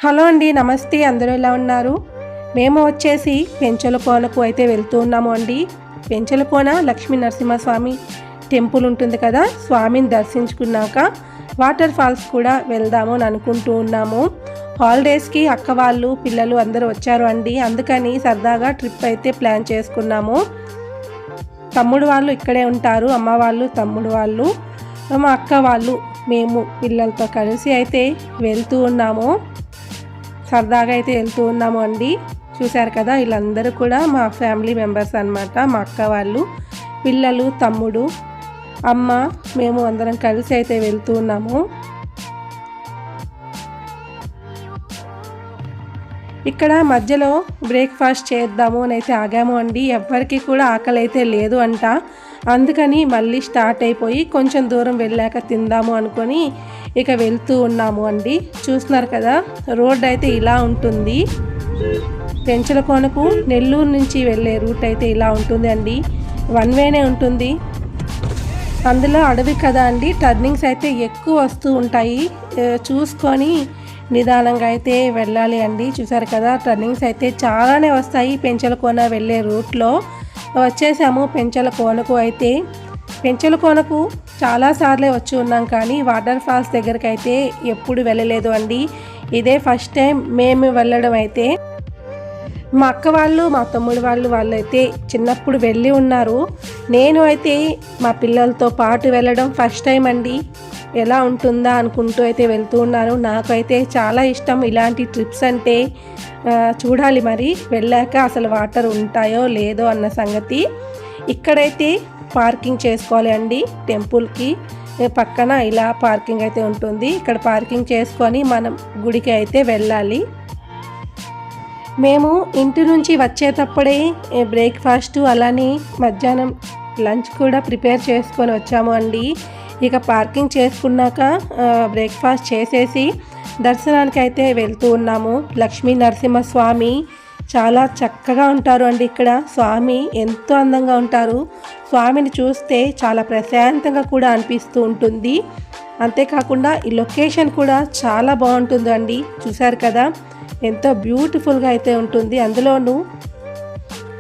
Hello అండి, నమస్తే. అందరూ ఎలా ఉన్నారు? మేము వచ్చేసి పెంచలకోనకు అయితే వెళ్తూ ఉన్నాము అండి. పెంచలకోన లక్ష్మీ నరసింహస్వామి టెంపుల్ ఉంటుంది కదా, స్వామిని దర్శించుకున్నాక వాటర్ ఫాల్స్ కూడా వెళ్దాము అని అనుకుంటూ ఉన్నాము. హాలిడేస్కి అక్క వాళ్ళు పిల్లలు అందరూ వచ్చారు అండి. అందుకని సరదాగా ట్రిప్ అయితే ప్లాన్ చేసుకున్నాము. తమ్ముడు వాళ్ళు ఇక్కడే ఉంటారు, అమ్మ వాళ్ళు, తమ్ముడు వాళ్ళు, మా అక్క వాళ్ళు, మేము పిల్లలతో కలిసి అయితే వెళ్తూ ఉన్నాము. సరదాగా అయితే వెళ్తూ ఉన్నాము అండి. చూశారు కదా, వీళ్ళందరూ కూడా మా ఫ్యామిలీ మెంబర్స్ అన్నమాట. మా అక్క వాళ్ళు, పిల్లలు, తమ్ముడు, అమ్మ, మేము అందరం కలిసి అయితే వెళ్తూ ఉన్నాము. ఇక్కడ మధ్యలో బ్రేక్ఫాస్ట్ చేద్దాము అని అయితే ఆగాము అండి. ఎవ్వరికి కూడా ఆకలి అయితే లేదు అంట. అందుకని మళ్ళీ స్టార్ట్ అయిపోయి కొంచెం దూరం వెళ్ళాక తిందాము అనుకొని ఇక వెళ్తూ ఉన్నాము అండి. చూస్తున్నారు కదా, రోడ్ అయితే ఇలా ఉంటుంది. పెంచలకోనకు నెల్లూరు నుంచి వెళ్ళే రూట్ అయితే ఇలా ఉంటుంది అండి. వన్ వేనే ఉంటుంది. అందులో అడవి కదా అండి, టర్నింగ్స్ అయితే ఎక్కువ వస్తూ ఉంటాయి. చూసుకొని నిదానంగా అయితే వెళ్ళాలి అండి. చూసారు కదా, టర్నింగ్స్ అయితే చాలానే వస్తాయి పెంచలకోన వెళ్ళే రూట్లో. వచ్చేసాము పెంచలకోనకు. అయితే పెంచలకోనకు చాలాసార్లే వచ్చి ఉన్నాం, కానీ వాటర్ ఫాల్స్ దగ్గరికి అయితే ఎప్పుడు వెళ్ళలేదు అండి. ఇదే ఫస్ట్ టైం మేము వెళ్ళడం. అయితే మా అక్క వాళ్ళు, మా తమ్ముడు వాళ్ళైతే చిన్నప్పుడు వెళ్ళి ఉన్నారు. నేను అయితే మా పిల్లలతో పాటు వెళ్ళడం ఫస్ట్ టైం అండి. ఎలా ఉంటుందా అనుకుంటూ అయితే వెళ్తూ ఉన్నాను. నాకైతే చాలా ఇష్టం ఇలాంటి ట్రిప్స్ అంటే. చూడాలి మరి వెళ్ళాక అసలు వాటర్ ఉంటాయో లేదో అన్న సంగతి. ఇక్కడైతే పార్కింగ్ చేసుకోవాలి అండి. టెంపుల్కి పక్కన ఇలా పార్కింగ్ అయితే ఉంటుంది. ఇక్కడ పార్కింగ్ చేసుకొని మనం గుడికి అయితే వెళ్ళాలి. మేము ఇంటి నుంచి వచ్చేటప్పుడే బ్రేక్ఫాస్ట్ అలానే మధ్యాహ్నం లంచ్ కూడా ప్రిపేర్ చేసుకొని వచ్చాము అండి. ఇక పార్కింగ్ చేసుకున్నాక బ్రేక్ఫాస్ట్ చేసేసి దర్శనానికి అయితే వెళ్తూ ఉన్నాము. లక్ష్మీ నరసింహస్వామి చాలా చక్కగా ఉంటారు అండి. ఇక్కడ స్వామి ఎంతో అందంగా ఉంటారు. స్వామిని చూస్తే చాలా ప్రశాంతంగా కూడా అనిపిస్తూ ఉంటుంది. అంతేకాకుండా ఈ లొకేషన్ కూడా చాలా బాగుంటుంది అండి. చూశారు కదా, ఎంతో బ్యూటిఫుల్గా అయితే ఉంటుంది. అందులోనూ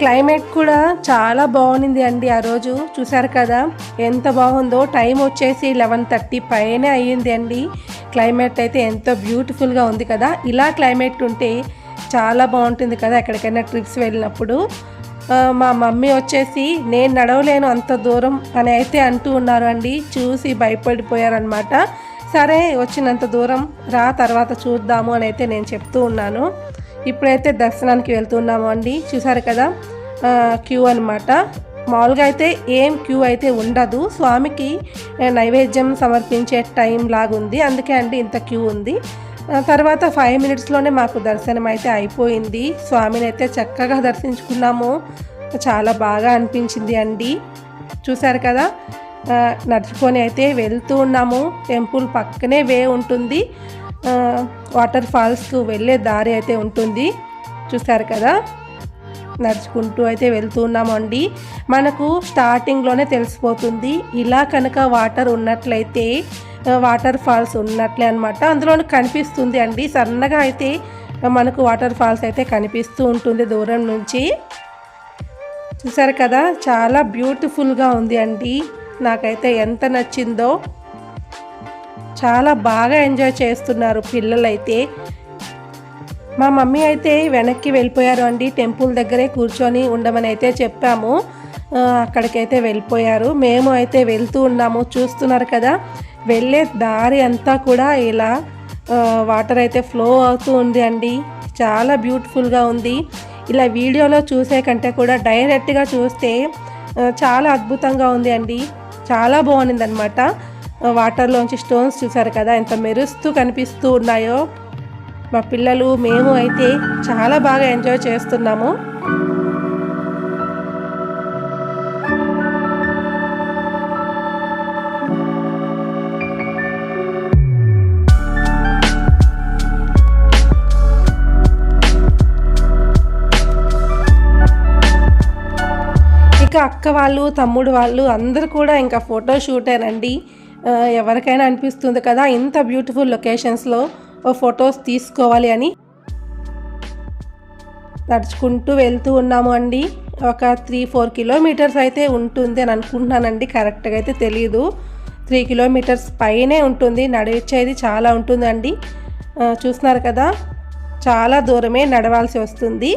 క్లైమేట్ కూడా చాలా బాగుంది అండి ఆ రోజు. చూశారు కదా ఎంత బాగుందో. టైం వచ్చేసి 11:30 పైనే అయ్యింది అండి. క్లైమేట్ అయితే ఎంతో బ్యూటిఫుల్గా ఉంది కదా. ఇలా క్లైమేట్ ఉంటే చాలా బాగుంటుంది కదా ఎక్కడికైనా ట్రిప్స్ వెళ్ళినప్పుడు. మా మమ్మీ వచ్చేసి నేను నడవలేను అంత దూరం అని అయితే అంటూ ఉన్నారు అండి. చూసి భయపడిపోయారనమాట. సరే వచ్చినంత దూరం రా, తర్వాత చూద్దాము అని అయితే నేను చెప్తూ ఉన్నాను. ఇప్పుడైతే దర్శనానికి వెళ్తున్నాము అండి. చూసారు కదా, క్యూ అనమాట. మామూలుగా అయితే ఏం క్యూ అయితే ఉండదు. స్వామికి నైవేద్యం సమర్పించే టైం లాగుంది, అందుకే అండి ఇంత క్యూ ఉంది. తర్వాత 5 మినిట్స్లోనే మాకు దర్శనం అయితే అయిపోయింది. స్వామిని అయితే చక్కగా దర్శించుకున్నాము. చాలా బాగా అనిపించింది అండి. చూసారు కదా, నడుచుకొని అయితే వెళ్తూ ఉన్నాము. టెంపుల్ పక్కనే వే ఉంటుంది. వాటర్ ఫాల్స్కు వెళ్ళే దారి అయితే ఉంటుంది. చూసారు కదా, నడుచుకుంటూ అయితే వెళ్తూ ఉన్నాము అండి. మనకు స్టార్టింగ్లోనే తెలిసిపోతుంది ఇలా కనుక వాటర్ ఉన్నట్లయితే వాటర్ ఫాల్స్ ఉన్నట్లే అనమాట. అందులో కనిపిస్తుంది అండి. సన్నగా అయితే మనకు వాటర్ ఫాల్స్ అయితే కనిపిస్తూ ఉంటుంది దూరం నుంచి. చూసారు కదా, చాలా బ్యూటిఫుల్గా ఉంది అండి. నాకైతే ఎంత నచ్చిందో. చాలా బాగా ఎంజాయ్ చేస్తున్నారు పిల్లలైతే. మా మమ్మీ అయితే వెనక్కి వెళ్ళిపోయారు అండి. టెంపుల్ దగ్గరే కూర్చొని ఉండమని అయితే చెప్పాము. అక్కడికైతే వెళ్ళిపోయారు. మేము అయితే వెళ్తూ ఉన్నాము. చూస్తున్నారు కదా, వెళ్ళే దారి అంతా కూడా ఇలా వాటర్ అయితే ఫ్లో అవుతూ ఉంది అండి. చాలా బ్యూటిఫుల్గా ఉంది. ఇలా వీడియోలో చూసే కంటే కూడా డైరెక్ట్గా చూస్తే చాలా అద్భుతంగా ఉంది అండి. చాలా బాగుంది అనమాట. వాటర్లోంచి స్టోన్స్ చూసారు కదా ఎంత మెరుస్తూ కనిపిస్తూ ఉన్నాయో. మా పిల్లలు మేము అయితే చాలా బాగా ఎంజాయ్ చేస్తున్నాము. ఇక అక్క వాళ్ళు, తమ్ముడు వాళ్ళు అందరూ కూడా ఇంకా ఫోటో షూటేనండి. ఎవరికైనా అనిపిస్తుంది కదా ఇంత బ్యూటిఫుల్ లొకేషన్స్లో ఫొటోస్ తీసుకోవాలి అని నడుచుకుంటూ వెళ్తూ ఉన్నాము అండి. ఒక 3-4 కిలోమీటర్స్ అయితే ఉంటుంది అని అనుకుంటున్నానండి, కరెక్ట్గా అయితే తెలియదు. 3 కిలోమీటర్స్ పైనే ఉంటుంది, నడిచేది చాలా ఉంటుందండి. చూస్తున్నారు కదా, చాలా దూరమే నడవాల్సి వస్తుంది.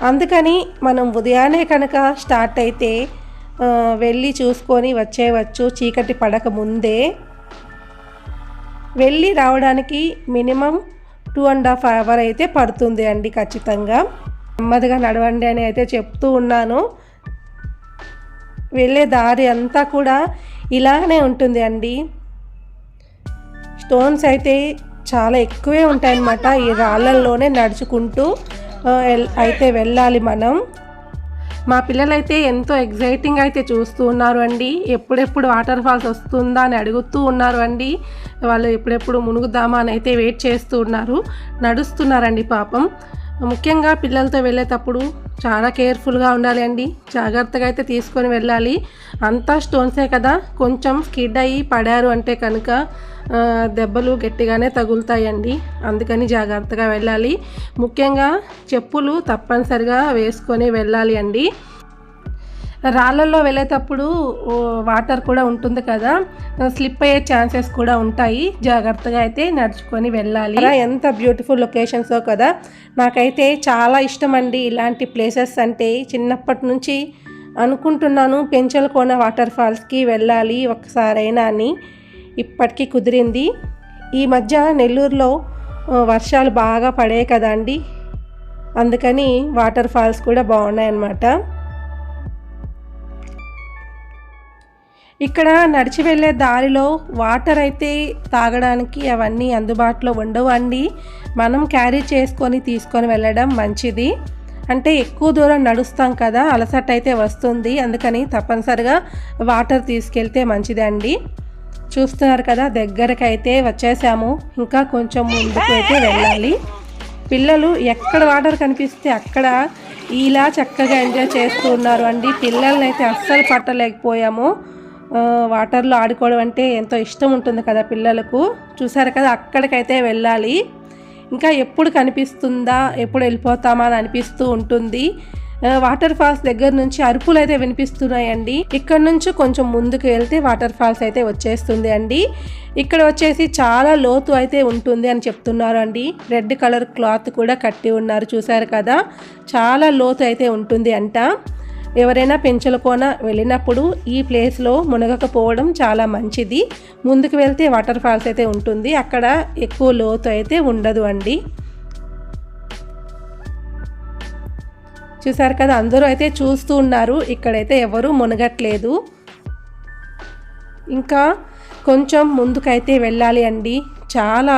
అందుకని మనం ఉదయాన్నే కనుక స్టార్ట్ అయితే వెళ్ళి చూసుకొని వచ్చేయవచ్చు చీకటి పడక ముందే. వెళ్ళి రావడానికి మినిమం 2.5 hours అయితే పడుతుంది అండి ఖచ్చితంగా. నెమ్మదిగా నడవండి అని అయితే చెప్తూ ఉన్నాను. వెళ్ళే దారి అంతా కూడా ఇలానే ఉంటుంది అండి. స్టోన్స్ అయితే చాలా ఎక్కువే ఉంటాయన్నమాట. ఈ రాళ్ళల్లోనే నడుచుకుంటూ అయితే వెళ్ళాలి మనం. మా పిల్లలైతే ఎంతో ఎగ్జైటింగ్ అయితే చూస్తూ ఉన్నారు అండి. ఎప్పుడెప్పుడు వాటర్ ఫాల్స్ వస్తుందా అని అడుగుతూ ఉన్నారు అండి. వాళ్ళు ఎప్పుడెప్పుడు మునుగుదామా అని అయితే వెయిట్ చేస్తూ ఉన్నారు. నడుస్తున్నారండి పాపం. ముఖ్యంగా పిల్లలతో వెళ్ళేటప్పుడు చాలా కేర్ఫుల్గా ఉండాలి అండి. జాగ్రత్తగా అయితే తీసుకొని వెళ్ళాలి. అంతా స్టోన్సే కదా, కొంచెం స్కిడ్ అయ్యి పడారు అంటే కనుక దెబ్బలు గట్టిగానే తగులుతాయండి. అందుకని జాగ్రత్తగా వెళ్ళాలి. ముఖ్యంగా చెప్పులు తప్పనిసరిగా వేసుకొని వెళ్ళాలి అండి. రాళ్ళల్లో వెళ్ళేటప్పుడు వాటర్ కూడా ఉంటుంది కదా, స్లిప్ అయ్యే ఛాన్సెస్ కూడా ఉంటాయి. జాగ్రత్తగా అయితే నడుచుకొని వెళ్ళాలి. ఎంత బ్యూటిఫుల్ లొకేషన్సో కదా. నాకైతే చాలా ఇష్టం అండి ఇలాంటి ప్లేసెస్ అంటే. చిన్నప్పటి నుంచి అనుకుంటున్నాను పెంచలకోన వాటర్ ఫాల్స్కి వెళ్ళాలి ఒకసారైనా అని. ఇప్పటికీ కుదిరింది. ఈ మధ్య నెల్లూరులో వర్షాలు బాగా పడాయి కదా అండి, అందుకని వాటర్ ఫాల్స్ కూడా బాగున్నాయన్నమాట. ఇక్కడ నడిచి వెళ్ళే దారిలో వాటర్ అయితే తాగడానికి అవన్నీ అందుబాటులో ఉండవు అండి. మనం క్యారీ చేసుకొని తీసుకొని వెళ్ళడం మంచిది. అంటే ఎక్కువ దూరం నడుస్తాం కదా, అలసట అయితే వస్తుంది. అందుకని తప్పనిసరిగా వాటర్ తీసుకెళ్తే మంచిది అండి. చూస్తున్నారు కదా, దగ్గరకు అయితే వచ్చేసాము. ఇంకా కొంచెం ముందుకు అయితే వెళ్ళాలి. పిల్లలు ఎక్కడ వాటర్ కనిపిస్తే అక్కడ ఇలా చక్కగా ఎంజాయ్ చేస్తూ ఉన్నారు అండి. పిల్లల్ని అయితే అస్సలు పట్టలేకపోయాము. వాటర్లో ఆడుకోవడం అంటే ఎంతో ఇష్టం ఉంటుంది కదా పిల్లలకు. చూసారు కదా, అక్కడికైతే వెళ్ళాలి. ఇంకా ఎప్పుడు కనిపిస్తుందా, ఎప్పుడు వెళ్ళిపోతామా అని అనిపిస్తూ ఉంటుంది. వాటర్ ఫాల్స్ దగ్గర నుంచి అరుపులు అయితే వినిపిస్తున్నాయండి. ఇక్కడ నుంచి కొంచెం ముందుకు వెళ్తే వాటర్ ఫాల్స్ అయితే వచ్చేస్తుంది అండి. ఇక్కడ వచ్చేసి చాలా లోతు అయితే ఉంటుంది అని చెప్తున్నారు అండి. రెడ్ కలర్ క్లాత్ కూడా కట్టి ఉన్నారు, చూసారు కదా. చాలా లోతు అయితే ఉంటుంది అంట. ఎవరైనా పెంచలకోన వెళ్ళినప్పుడు ఈ ప్లేస్లో మునగకపోవడం చాలా మంచిది. ముందుకు వెళ్తే వాటర్ ఫాల్స్ అయితే ఉంటుంది, అక్కడ ఎక్కువ లోతు అయితే ఉండదు అండి. చూసారు కదా, అందరూ అయితే చూస్తూ ఉన్నారు. ఇక్కడైతే ఎవరు మునగట్లేదు. ఇంకా కొంచెం ముందుకైతే వెళ్ళాలి అండి. చాలా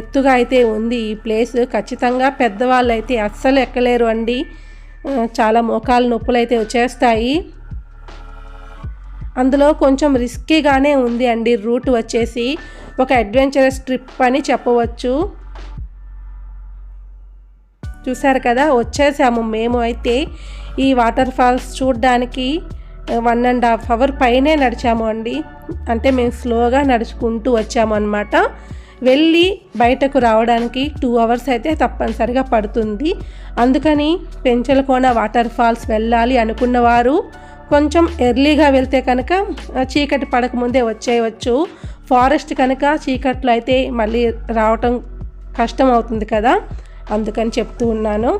ఎత్తుగా అయితే ఉంది ఈ ప్లేస్. ఖచ్చితంగా పెద్దవాళ్ళు అయితే అస్సలు ఎక్కలేరు అండి. చాలా మోకాలు నొప్పులు అయితే వచ్చేస్తాయి. అందులో కొంచెం రిస్కీగానే ఉంది అండి. రూట్ వచ్చేసి ఒక అడ్వెంచరస్ ట్రిప్ అని చెప్పవచ్చు. చూసారు కదా, వచ్చేసాము మేము అయితే. ఈ వాటర్ ఫాల్స్ చూడడానికి 1.5 hours పైనే నడిచాము అండి. అంటే మేము స్లోగా నడుచుకుంటూ వచ్చాము అన్నమాట. వెళ్ళి బయటకు రావడానికి 2 hours అయితే తప్పనిసరిగా పడుతుంది. అందుకని పెంచలకోన వాటర్ ఫాల్స్ వెళ్ళాలి అనుకున్నవారు కొంచెం ఎర్లీగా వెళ్తే కనుక చీకటి పడకముందే వచ్చేయవచ్చు. ఫారెస్ట్ కనుక చీకట్లో అయితే మళ్ళీ రావటం కష్టం అవుతుంది కదా, అందుకని చెప్తూ ఉన్నాను.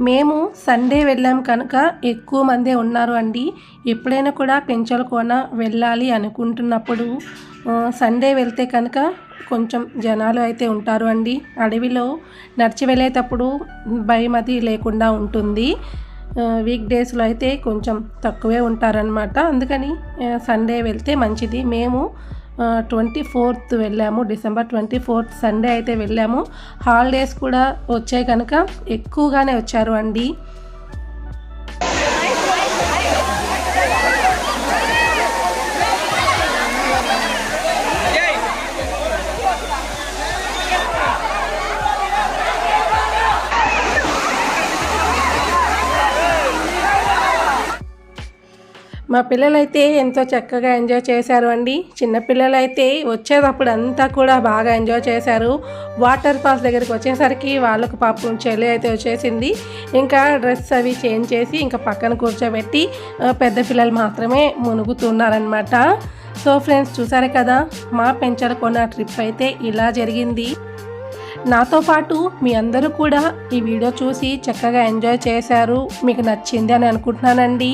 మేము సండే వెళ్ళాం కనుక ఎక్కువ మందే ఉన్నారు అండి. ఎప్పుడైనా కూడా పెంచలకోన వెళ్ళాలి అనుకుంటున్నప్పుడు సండే వెళ్తే కనుక కొంచెం జనాలు అయితే ఉంటారు అండి. అడవిలో నడిచి వెళ్ళేటప్పుడు భయం అది లేకుండా ఉంటుంది. వీక్ డేస్లో అయితే కొంచెం తక్కువే ఉంటారనమాట. అందుకని సండే వెళ్తే మంచిది. మేము 24th వెళ్ళాము, December 24th సండే అయితే వెళ్ళాము. హాలిడేస్ కూడా వచ్చాయి కనుక ఎక్కువగానే వచ్చారు అండి. మా పిల్లలైతే ఎంతో చక్కగా ఎంజాయ్ చేశారు అండి. చిన్నపిల్లలైతే వచ్చేటప్పుడు అంతా కూడా బాగా ఎంజాయ్ చేశారు. వాటర్ ఫాల్స్ దగ్గరికి వచ్చేసరికి వాళ్ళకు పాపం చలి అయితే వచ్చేసింది. ఇంకా డ్రెస్ అవి చేంజ్ చేసి ఇంకా పక్కన కూర్చోబెట్టి పెద్ద పిల్లలు మాత్రమే మునుగుతున్నారనమాట. సో ఫ్రెండ్స్, చూసారే కదా మా పెంచలకోన ట్రిప్ అయితే ఇలా జరిగింది. నాతో పాటు మీ అందరూ కూడా ఈ వీడియో చూసి చక్కగా ఎంజాయ్ చేశారు, మీకు నచ్చింది అని అనుకుంటున్నానండి.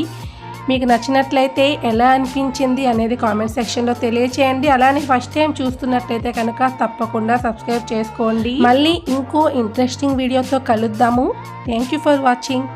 మీకు నచ్చినట్లయితే ఎలా అనిపించింది అనేది కామెంట్ సెక్షన్లో తెలియచేయండి. అలానే ఫస్ట్ టైం చూస్తున్నట్లయితే కనుక తప్పకుండా సబ్స్క్రైబ్ చేసుకోండి. మళ్ళీ ఇంకో ఇంట్రెస్టింగ్ వీడియోతో కలుద్దాము. Thank you for watching.